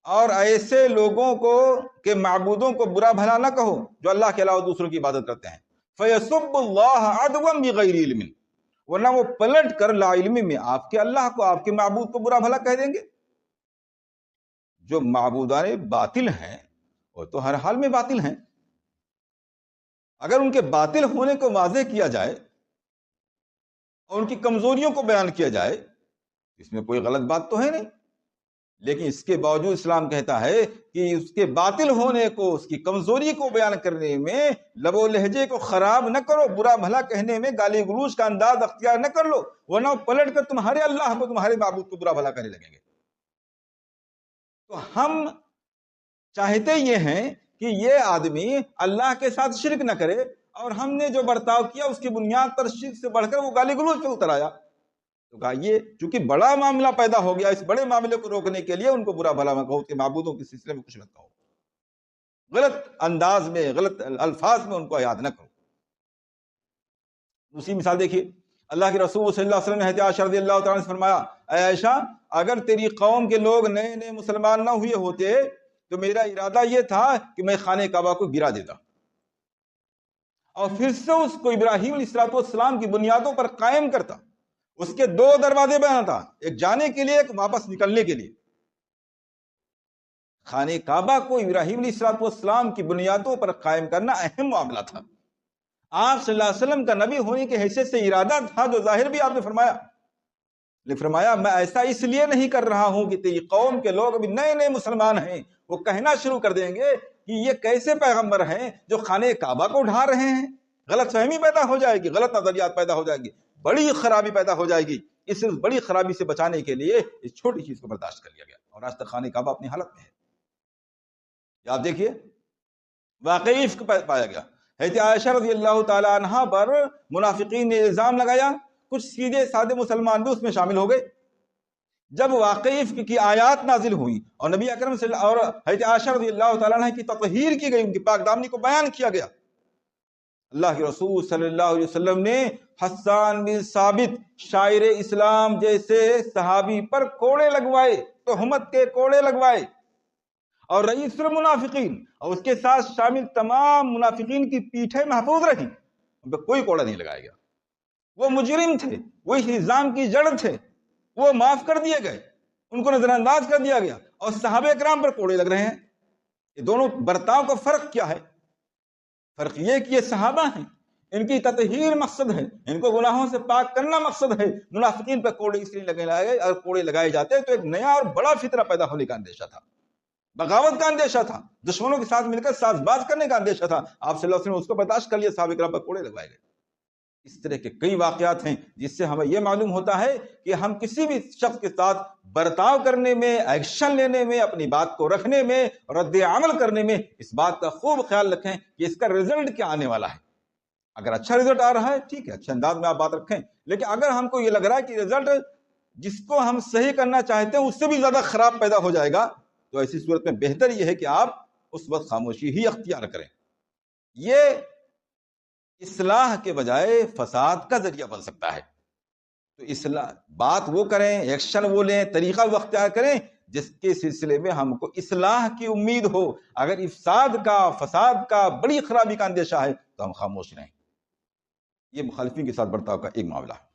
Speaker 1: اور ایسے لوگوں کو کہ معبودوں کو برا بھلا نہ کہو جو اللہ کے علاوہ دوسروں کی عبادت کرتے ہیں، فَيَسُبُّ اللَّهَ عَدْوًا بِغَيْرِ عِلْمٍ، ورنہ وہ پلٹ کر لا علمی میں آپ کے اللہ کو، آپ کے معبود کو برا بھلا کہہ دیں گے۔ جو معبودان باطل ہیں وہ تو ہر حال میں باطل ہیں، اگر ان کے باطل ہونے کو واضح کیا جائے اور ان کی کمزوریوں کو بیان کیا جائے اس میں کوئی غلط بات تو ہے نہیں، لیکن اس کے باوجود اسلام کہتا ہے کہ اس کے باطل ہونے کو، اس کی کمزوری کو بیان کرنے میں لب و لہجے کو خراب نہ کرو، برا بھلا کہنے میں گالی گلوچ کا انداز اختیار نہ کر لو، ورنہ پلٹ کر تمہارے اللہ کو، تمہارے معبود کو برا بھلا کہنے لگیں گے۔ تو ہم چاہتے یہ ہیں کہ یہ آدمی اللہ کے ساتھ شرک نہ کرے، اور ہم نے جو برتاؤ کیا اس کی بنیاد پر شرک سے بڑھ کر وہ گالی گلوچ پہ اتر آیا، تو کہا یہ چونکہ بڑا معاملہ پیدا ہو گیا، اس بڑے معاملے کو روکنے کے لیے ان کو برا بھلا مت کہو، کہ معبودوں کے سلسلے میں کچھ مت کہو، غلط انداز میں، غلط الفاظ میں ان کو یاد نہ کرو۔ دوسری مثال دیکھیے، اللہ کے رسول صلی اللہ علیہ وسلم نے حضرت عائشہ رضی اللہ تعالیٰ عنہ سے فرمایا، اے عائشہ اگر تیری قوم کے لوگ نئے نئے مسلمان نہ ہوئے ہوتے تو میرا ارادہ یہ تھا کہ میں خانہ کعبہ کو گرا دیتا اور پھر سے اس کو ابراہیم علیہ السلام کی بنیادوں پر قائم کرتا۔ اس کے دو دروازے بناتا، ایک جانے کے لیے، ایک واپس نکلنے کے لیے۔ خانہ کعبہ کو ابراہیم علیہ السلام کی بنیادوں پر قائم کرنا اہم معاملہ تھا. آپ صلی اللہ علیہ وسلم کا نبی ہونے کی حیثیت سے ارادہ تھا، جو ظاہر بھی آپ نے فرمایا میں ایسا اس لیے نہیں کر رہا ہوں کہ تیری قوم کے لوگ ابھی نئے نئے مسلمان ہیں، وہ کہنا شروع کر دیں گے کہ یہ کیسے پیغمبر ہیں جو خانہ کعبہ کو اٹھا رہے ہیں. غلط فہمی پیدا ہو جائے گی، غلط نظریات پیدا ہو جائیں گی، بڑی خرابی پیدا ہو جائے گی. اس بڑی خرابی سے بچانے کے لیے اس چھوٹی چیز کو برداشت کر لیا گیا، اور آج تک خانہ کعبہ اپنی حالت میں ہے. آپ دیکھیے واقعی عفق پایا گیا. حضرت عائشہ رضی اللہ تعالی عنہا پر منافقین نے الزام لگایا، کچھ سیدھے سادے مسلمان بھی اس میں شامل ہو گئے. جب واقعی عفق کی آیات نازل ہوئی اور نبی اکرم صلی اللہ اور حضرت عائشہ رضی اللہ تعالیٰ عنہ کی تطہیر کی گئی، ان کی پاک دامنی کو بیان کیا گیا، اللہ کے رسول صلی اللہ علیہ وسلم نے حسان بن ثابت شاعر اسلام جیسے صحابی پر کوڑے لگوائے، تہمت کے کوڑے لگوائے، اور رئیس المنافقین اور اس کے ساتھ شامل تمام منافقین کی پیٹھیں محفوظ رہی، ان پہ کوئی کوڑا نہیں لگایا گیا. وہ مجرم تھے، وہ اس الزام کی جڑ تھے، وہ معاف کر دیے گئے، ان کو نظر انداز کر دیا گیا، اور صحابہ کرام پر کوڑے لگ رہے ہیں. یہ دونوں برتاؤ کا فرق کیا ہے؟ فرق یہ کہ یہ صحابہ ہیں، ان کی تطہیر مقصد ہے، ان کو گناہوں سے پاک کرنا مقصد ہے. منافقین پر کوڑے اس لیے لگائے، اور کوڑے لگائے جاتے تو ایک نیا اور بڑا فتنہ پیدا ہونے کا اندیشہ تھا، بغاوت کا اندیشہ تھا، دشمنوں کے ساتھ مل کر ساز باز کرنے کا اندیشہ تھا. آپ صلی اللہ علیہ وسلم اس کو برداشت کر لیا، صحابہ کرام پر کوڑے لگوائے گئے. اس طرح کے کئی واقعات ہیں جس سے ہمیں یہ معلوم ہوتا ہے کہ ہم کسی بھی شخص کے ساتھ برتاؤ کرنے میں، ایکشن لینے میں، اپنی بات کو رکھنے میں، رد عمل کرنے میں اس بات کا خوب خیال رکھیں کہ اس کا رزلٹ کیا آنے والا ہے. اگر اچھا رزلٹ آ رہا ہے ٹھیک ہے، اچھے انداز میں آپ بات رکھیں، لیکن اگر ہم کو یہ لگ رہا ہے کہ رزلٹ جس کو ہم صحیح کرنا چاہتے ہیں اس سے بھی زیادہ خراب پیدا ہو جائے گا، تو ایسی صورت میں بہتر یہ ہے کہ آپ اس وقت خاموشی ہی اختیار کریں. یہ اصلاح کے بجائے فساد کا ذریعہ بن سکتا ہے. تو اصلاح بات وہ کریں، ایکشن وہ لیں، طریقہ وہ اختیار کریں جس کے سلسلے میں ہم کو اصلاح کی امید ہو. اگر افساد کا، فساد کا، بڑی خرابی کا اندیشہ ہے تو ہم خاموش رہیں. یہ مخالفین کے ساتھ برتاؤ کا ایک معاملہ ہے.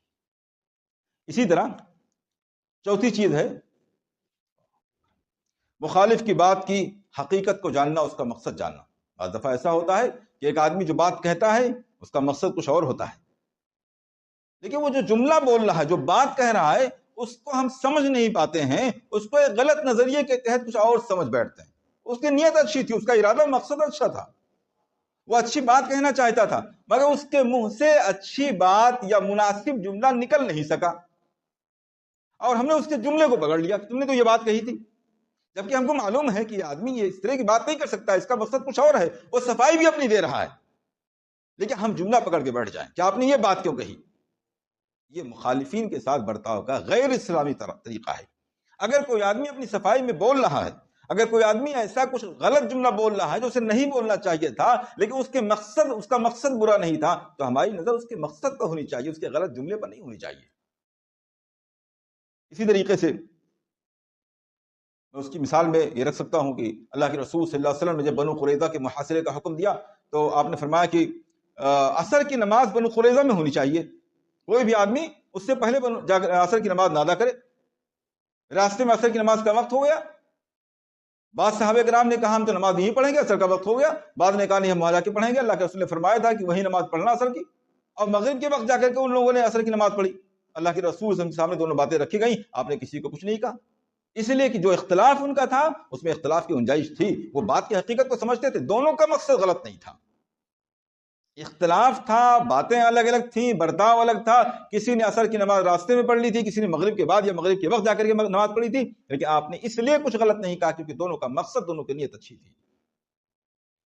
Speaker 1: اسی طرح چوتھی چیز ہے مخالف کی بات کی حقیقت کو جاننا، اس کا مقصد جاننا. بعض دفعہ ایسا ہوتا ہے کہ ایک آدمی جو بات کہتا ہے اس کا مقصد کچھ اور ہوتا ہے، لیکن وہ جو جملہ بول رہا ہے، جو بات کہہ رہا ہے، اس کو ہم سمجھ نہیں پاتے ہیں، اس کو ایک غلط نظریے کے تحت کچھ اور سمجھ بیٹھتے ہیں. اس کی نیت اچھی تھی، اس کا ارادہ مقصد اچھا تھا، وہ اچھی بات کہنا چاہتا تھا، مگر اس کے منہ سے اچھی بات یا مناسب جملہ نکل نہیں سکا، اور ہم نے اس کے جملے کو پکڑ لیا کہ تم نے تو یہ بات کہی تھی، جبکہ ہم کو معلوم ہے کہ یہ آدمی یہ اس طرح کی بات نہیں کر سکتا، اس کا مقصد کچھ اور ہے، وہ صفائی بھی اپنی دے رہا ہے، لیکن ہم جملہ پکڑ کے بیٹھ جائیں کہ آپ نے یہ بات کیوں کہی. یہ مخالفین کے ساتھ برتاؤ کا غیر اسلامی طریقہ ہے. اگر کوئی آدمی اپنی صفائی میں بول رہا ہے، اگر کوئی آدمی ایسا کچھ غلط جملہ بول رہا ہے جو اسے نہیں بولنا چاہیے تھا، لیکن اس کا مقصد برا نہیں تھا، تو ہماری نظر اس کے مقصد پر ہونی چاہیے، اس کے غلط جملے پر نہیں ہونی چاہیے. اسی طریقے سے میں اس کی مثال میں یہ رکھ سکتا ہوں کہ اللہ کے رسول صلی اللہ علیہ وسلم نے جب بنو قریظہ کے محاصرے کا حکم دیا تو آپ نے فرمایا کہ عصر کی نماز بنو قریظہ میں ہونی چاہیے، کوئی بھی آدمی اس سے پہلے عصر کی نماز نہ ادا کرے. راستے میں عصر کی نماز کا وقت ہو گیا، بعض صحابہ کرام نے کہا ہم تو نماز نہیں پڑھیں گے، عصر کا وقت ہو گیا. بعض نے کہا نہیں ہم وہاں جا کے پڑھیں گے، اللہ کے رسول نے فرمایا تھا کہ وہی نماز پڑھنا عصر کی. اور مغرب کے وقت جا کر کے ان لوگوں نے عصر کی نماز پڑھی. اللہ کے رسول کے سامنے دونوں باتیں رکھی گئیں، آپ نے کسی کو کچھ نہیں کہا، اس لیے کہ جو اختلاف ان کا تھا اس میں اختلاف کی گنجائش تھی، وہ بات کی حقیقت کو سمجھتے تھے، دونوں کا مقصد غلط نہیں تھا. اختلاف تھا، باتیں الگ الگ تھیں، برتاؤ الگ تھا، کسی نے عصر کی نماز راستے میں پڑھ لی تھی، کسی نے مغرب کے بعد یا مغرب کے وقت جا کر کے نماز پڑھی تھی، لیکن آپ نے اس لیے کچھ غلط نہیں کہا کیونکہ دونوں کا مقصد، دونوں کی نیت اچھی تھی.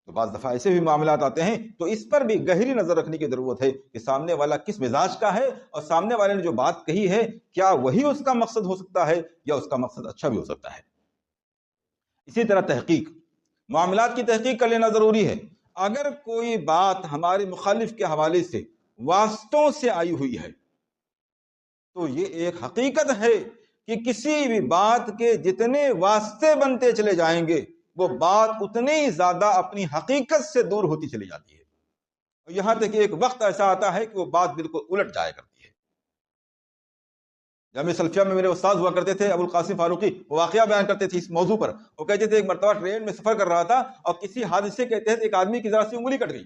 Speaker 1: تو بعض دفعہ ایسے بھی معاملات آتے ہیں تو اس پر بھی گہری نظر رکھنے کی ضرورت ہے کہ سامنے والا کس مزاج کا ہے، اور سامنے والے نے جو بات کہی ہے کیا وہی اس کا مقصد ہو سکتا ہے یا اس کا مقصد اچھا بھی ہو سکتا ہے. اسی طرح تحقیق، معاملات کی تحقیق کر لینا ضروری ہے. اگر کوئی بات ہمارے مخالف کے حوالے سے واسطوں سے آئی ہوئی ہے تو یہ ایک حقیقت ہے کہ کسی بھی بات کے جتنے واسطے بنتے چلے جائیں گے وہ بات اتنی زیادہ اپنی حقیقت سے دور ہوتی چلی جاتی ہے، یہاں تک کہ ایک وقت ایسا آتا ہے کہ وہ بات بالکل الٹ جایا کرتی ہے. جامعہ سلفیہ میں میرے استاد ہوا کرتے تھے ابو القاسم فاروقی، وہ واقعہ بیان کرتے تھے اس موضوع پر. وہ کہتے تھے ایک مرتبہ ٹرین میں سفر کر رہا تھا اور کسی حادثے کے تحت ایک آدمی کی ذرا سی انگلی کٹ گئی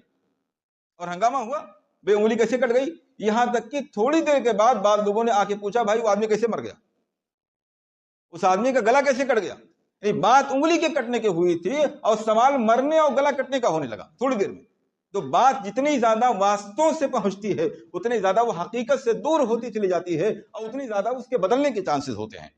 Speaker 1: اور ہنگامہ ہوا، بے انگلی کیسے کٹ گئی؟ یہاں تک کہ تھوڑی دیر کے بعد بعض لوگوں نے آ کے پوچھا بھائی وہ آدمی کیسے مر گیا، اس آدمی کا گلا کیسے کٹ گیا؟ بات انگلی کے کٹنے کی ہوئی تھی اور سوال مرنے اور گلا کٹنے کا ہونے لگا تھوڑی دیر میں. تو بات جتنی زیادہ واسطوں سے پہنچتی ہے اتنی زیادہ وہ حقیقت سے دور ہوتی چلی جاتی ہے اور اتنی زیادہ اس کے بدلنے کے چانسز ہوتے ہیں.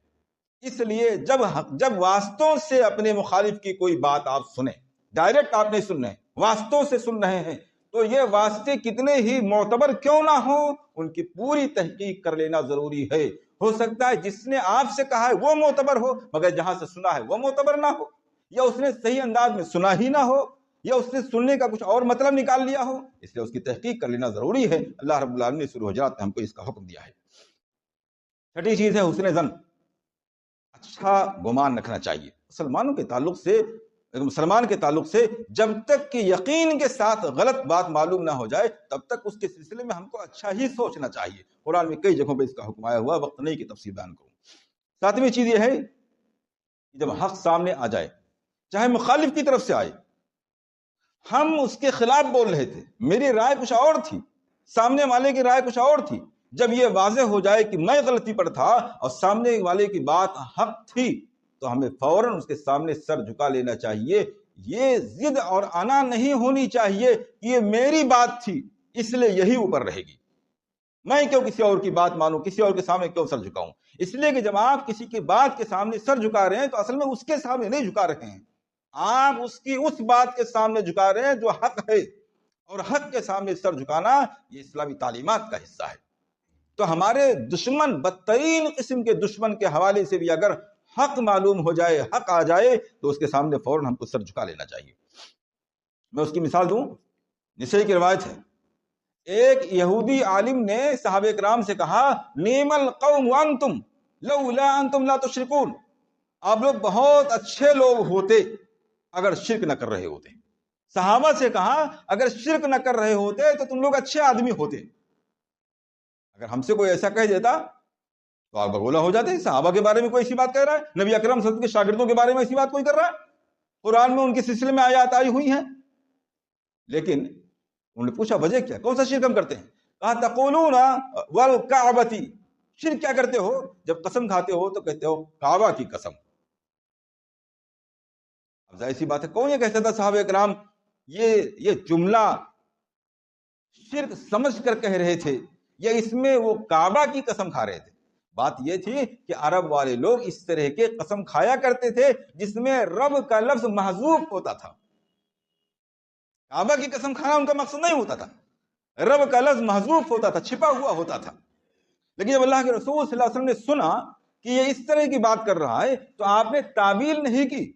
Speaker 1: اس لیے جب واسطوں سے اپنے مخالف کی کوئی بات آپ سنیں، ڈائریکٹ آپ نہیں سن رہے ہیں، واسطوں سے سن رہے ہیں، تو یہ واسطے کتنے ہی معتبر کیوں نہ ہو ان کی پوری تحقیق کر لینا ضروری ہے. ہو سکتا ہے جس نے آپ سے کہا ہے وہ معتبر ہو مگر جہاں سے سنا ہے وہ معتبر نہ ہو، یا اس نے صحیح انداز میں سنا ہی نہ ہو، یا اس نے سننے کا کچھ اور مطلب نکال لیا ہو. اس لیے اس کی تحقیق کر لینا ضروری ہے. اللہ رب العالمین نے سورہ حجرات میں ہم کو اس کا حکم دیا ہے. چھٹی چیز ہے حسن ظن، اچھا گمان رکھنا چاہیے. مسلمان کے تعلق سے جب تک کہ یقین کے ساتھ غلط بات معلوم نہ ہو جائے تب تک اس کے سلسلے میں ہم کو اچھا ہی سوچنا چاہیے. قرآن میں کئی جگہوں پہ اس کا حکم آیا ہوا، وقت نہیں کہ تفصیل بیان کروں. ساتویں چیز یہ ہے کہ جب حق سامنے آ جائے، چاہے مخالف کی طرف سے آئے، ہم اس کے خلاف بول رہے تھے، میری رائے کچھ اور تھی، سامنے والے کی رائے کچھ اور تھی، جب یہ واضح ہو جائے کہ میں غلطی پر تھا اور سامنے والے کی بات حق تھی تو ہمیں فوراً اس کے سامنے سر جھکا لینا چاہیے. یہ ضد اور انا نہیں ہونی چاہیے کہ یہ میری بات تھی اس لیے یہی اوپر رہے گی، میں کیوں کسی اور کی بات مانوں، کسی اور کے سامنے کیوں سر جھکاؤں. اس لیے کہ جب آپ کسی کی بات کے سامنے سر جھکا رہے ہیں تو اصل میں اس کے سامنے نہیں جھکا رہے ہیں، آپ اس کی اس بات کے سامنے جھکا رہے ہیں جو حق ہے، اور حق کے سامنے سر جھکانا یہ اسلامی تعلیمات کا حصہ ہے. تو ہمارے دشمن، بدترین قسم کے دشمن کے حوالے سے بھی اگر حق معلوم ہو جائے، حق آ جائے تو اس کے سامنے فوراً ہم کو سر جھکا لینا چاہیے. میں اس کی مثال دوں، نسائی کی روایت ہے، ایک یہودی عالم نے صحابہ کرام سے کہا نعم القوم وانتم لولا انتم لا تشرکون، آپ لوگ بہت اچھے لوگ ہوتے اگر شرک نہ کر رہے ہوتے. صحابہ سے کہا اگر شرک نہ کر رہے ہوتے تو تم لوگ اچھے آدمی ہوتے. اگر ہم سے کوئی ایسا کہہ دیتا تو آپ بگولا ہو جاتے. صحابہ کے بارے میں کوئی ایسی بات کہہ رہا ہے، نبی اکرم صلی اللہ علیہ وسلم کے شاگردوں کے بارے میں ایسی بات کوئی کر رہا ہے، قرآن میں ان کے سلسلے میں آیات آئی ہوئی ہیں. لیکن انہوں نے پوچھا وجہ کیا، کون سا شرک ہم کرتے ہیں؟ کہا تقولون والکعبۃ، شرک کیا کرتے ہو؟ جب قسم کھاتے ہو تو کہتے ہو کعبہ کی قسم. اب ظاہر سی بات ہے کون یہ کہتا تھا صحابہ کرام یہ جملہ شرک سمجھ کر کہہ رہے تھے یا اس میں وہ کعبہ کی قسم کھا رہے تھے؟ بات یہ تھی کہ عرب والے لوگ اس طرح کے قسم کھایا کرتے تھے جس میں رب کا لفظ محذوف ہوتا تھا. کعبہ کی قسم کھانا ان کا مقصد نہیں ہوتا تھا، رب کا لفظ محذوف ہوتا تھا، چھپا ہوا ہوتا تھا. لیکن جب اللہ کے رسول صلی اللہ علیہ وسلم نے سنا کہ یہ اس طرح کی بات کر رہا ہے تو آپ نے تعویل نہیں کی،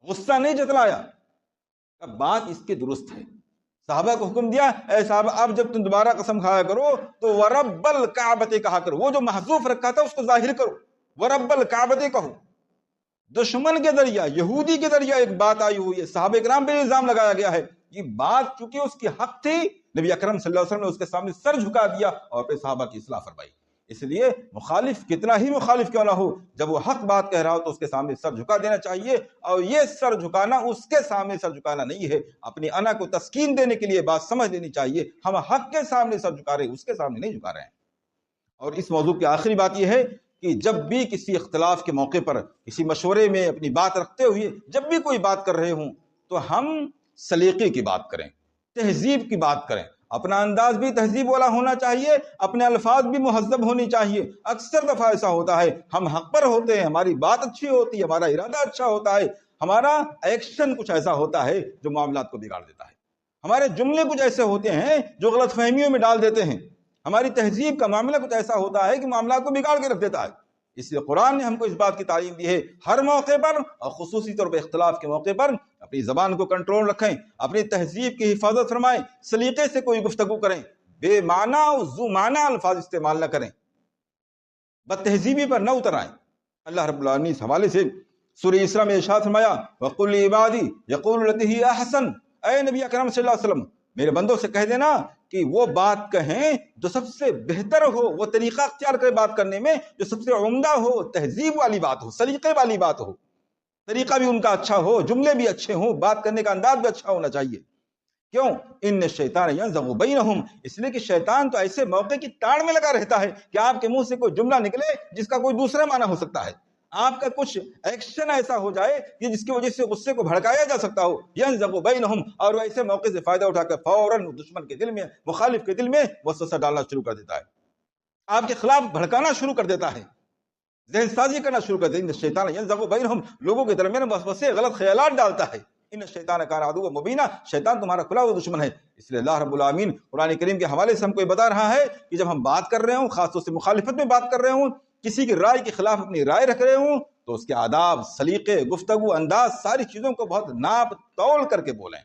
Speaker 1: غصہ نہیں جتلایا. اب بات اس کی درست ہے. صحابہ کو حکم دیا اے صحابہ اب جب تم دوبارہ قسم کھایا کرو تو ورب الکعبۃ کہا کرو، وہ جو محذوف رکھا تھا اس کو ظاہر کرو، ورب الکعبۃ کہو. دشمن کے ذریعہ، یہودی کے ذریعہ ایک بات آئی ہوئی ہے، صحابہ کرام پہ الزام لگایا گیا ہے. یہ بات چونکہ اس کی حق تھی، نبی اکرم صلی اللہ علیہ وسلم نے اس کے سامنے سر جھکا دیا اور پھر صحابہ کی اصلاح فرمائی. اس لیے مخالف کتنا ہی مخالف کیوں نہ ہو، جب وہ حق بات کہہ رہا ہو تو اس کے سامنے سر جھکا دینا چاہیے. اور یہ سر جھکانا اس کے سامنے سر جھکانا نہیں ہے، اپنی انا کو تسکین دینے کے لیے بات سمجھ لینی چاہیے، ہم حق کے سامنے سر جھکا رہے ہیں، اس کے سامنے نہیں جھکا رہے ہیں. اور اس موضوع کی آخری بات یہ ہے کہ جب بھی کسی اختلاف کے موقع پر، کسی مشورے میں اپنی بات رکھتے ہوئے جب بھی کوئی بات کر رہے ہوں تو ہم سلیقے کی بات کریں، تہذیب کی بات کریں. اپنا انداز بھی تہذیب والا ہونا چاہیے، اپنے الفاظ بھی مہذب ہونی چاہیے. اکثر دفعہ ایسا ہوتا ہے ہم حق پر ہوتے ہیں، ہماری بات اچھی ہوتی ہے، ہمارا ارادہ اچھا ہوتا ہے، ہمارا ایکشن کچھ ایسا ہوتا ہے جو معاملات کو بگاڑ دیتا ہے، ہمارے جملے کچھ ایسے ہوتے ہیں جو غلط فہمیوں میں ڈال دیتے ہیں، ہماری تہذیب کا معاملہ کچھ ایسا ہوتا ہے کہ معاملات کو بگاڑ کے رکھ دیتا ہے. اس لیے قرآن نے ہم کو اس بات کی تعلیم دی ہے ہر موقع پر اور خصوصی طور پر اختلاف کے موقع پر اپنی زبان کو کنٹرول رکھیں، اپنی تہذیب کی حفاظت فرمائیں، سلیقے سے کوئی گفتگو کریں، بے معنی اور ذو معنی الفاظ استعمال نہ کریں، بد تہذیبی پر نہ اتر آئیں. اللہ رب العالمین اس حوالے سے سورہ اسراء میں ارشاد فرمایا وَقُلْ لِعِبَادِي يَقُولُوا الَّتِي هِيَ أَحْسَنُ، اے نبی اکرم صلی اللہ علیہ وسلم میرے بندوں سے کہہ دینا کہ وہ بات کہیں جو سب سے بہتر ہو، وہ طریقہ اختیار کرے بات کرنے میں جو سب سے عمدہ ہو، تہذیب والی بات ہو، سلیقے والی بات ہو، طریقہ بھی ان کا اچھا ہو، جملے بھی اچھے ہوں، بات کرنے کا انداز بھی اچھا ہونا چاہیے۔ کیوں؟ ان الشیطان ینزغ بینہم، اس لیے کہ شیطان تو ایسے موقع کی تاڑ میں لگا رہتا ہے کہ آپ کے منہ سے کوئی جملہ نکلے جس کا کوئی دوسرا معنی ہو سکتا ہے، آپ کا کچھ ایکشن ایسا ہو جائے کہ جس کی وجہ سے غصے کو بھڑکایا جا سکتا ہو، ینزغ بینہم، اور وہ ایسے موقع سے فائدہ اٹھا کر فوراً دشمن کے دل میں، مخالف کے دل میں وسوسہ ڈالنا شروع کر دیتا ہے، آپ کے خلاف بھڑکانا شروع کر دیتا ہے، ذہن سازی کرنا شروع کر دیتا ہے۔ شیطان ینزغ بینہم، لوگوں کے درمیان وسوسے، غلط خیالات ڈالتا ہے۔ ان الشیطان کان عدوا مبینا، شیطان تمہارا کھلا ہوا دشمن ہے۔ اس لیے اللہ رب العالمین قرآن کریم کے حوالے سے ہم کو یہ بتا رہا ہے کہ جب ہم بات کر رہے ہوں، خاص طور سے مخالفت میں بات کر رہے ہوں، کسی کی رائے کے خلاف اپنی رائے رکھ رہے ہوں، تو اس کے آداب، سلیقے، گفتگو، انداز، ساری چیزوں کو بہت ناپ تول کر کے بولیں،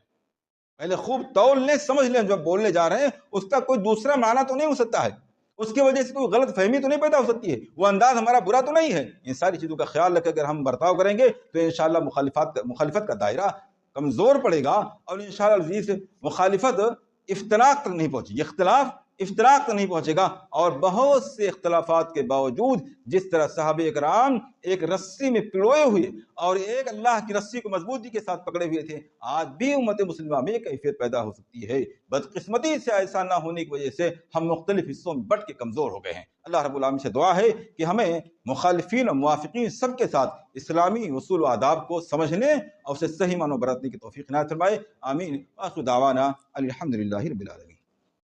Speaker 1: پہلے خوب تول لیں، سمجھ لیں جب بولنے جا رہے ہیں اس کا کوئی دوسرا معنی تو نہیں ہو سکتا ہے، اس کی وجہ سے کوئی غلط فہمی تو نہیں پیدا ہو سکتی ہے، وہ انداز ہمارا برا تو نہیں ہے۔ ان ساری چیزوں کا خیال رکھ کر ہم برتاؤ کریں گے تو انشاءاللہ مخالفت کا دائرہ کمزور پڑے گا، اور انشاءاللہ العزیز مخالفت افتراق تک نہیں پہنچے گی، اختلاف افتراق تک نہیں پہنچے گا۔ اور بہت سے اختلافات کے باوجود جس طرح صحابہ اکرام ایک رسی میں پلوئے ہوئے اور ایک اللہ کی رسی کو مضبوطی کے ساتھ پکڑے ہوئے تھے، آج بھی امت مسلمہ میں کیفیت پیدا ہو سکتی ہے۔ بدقسمتی سے ایسا نہ ہونے کی وجہ سے ہم مختلف حصوں میں بٹ کے کمزور ہو گئے ہیں۔ اللہ رب العالمین سے دعا ہے کہ ہمیں مخالفین اور موافقین سب کے ساتھ اسلامی اصول و آداب کو سمجھنے اور اسے صحیح معنوں برتنے کی توفیق عنایت فرمائے۔ آمین۔ وآخر دعوانا الحمدللہ رب العالمین۔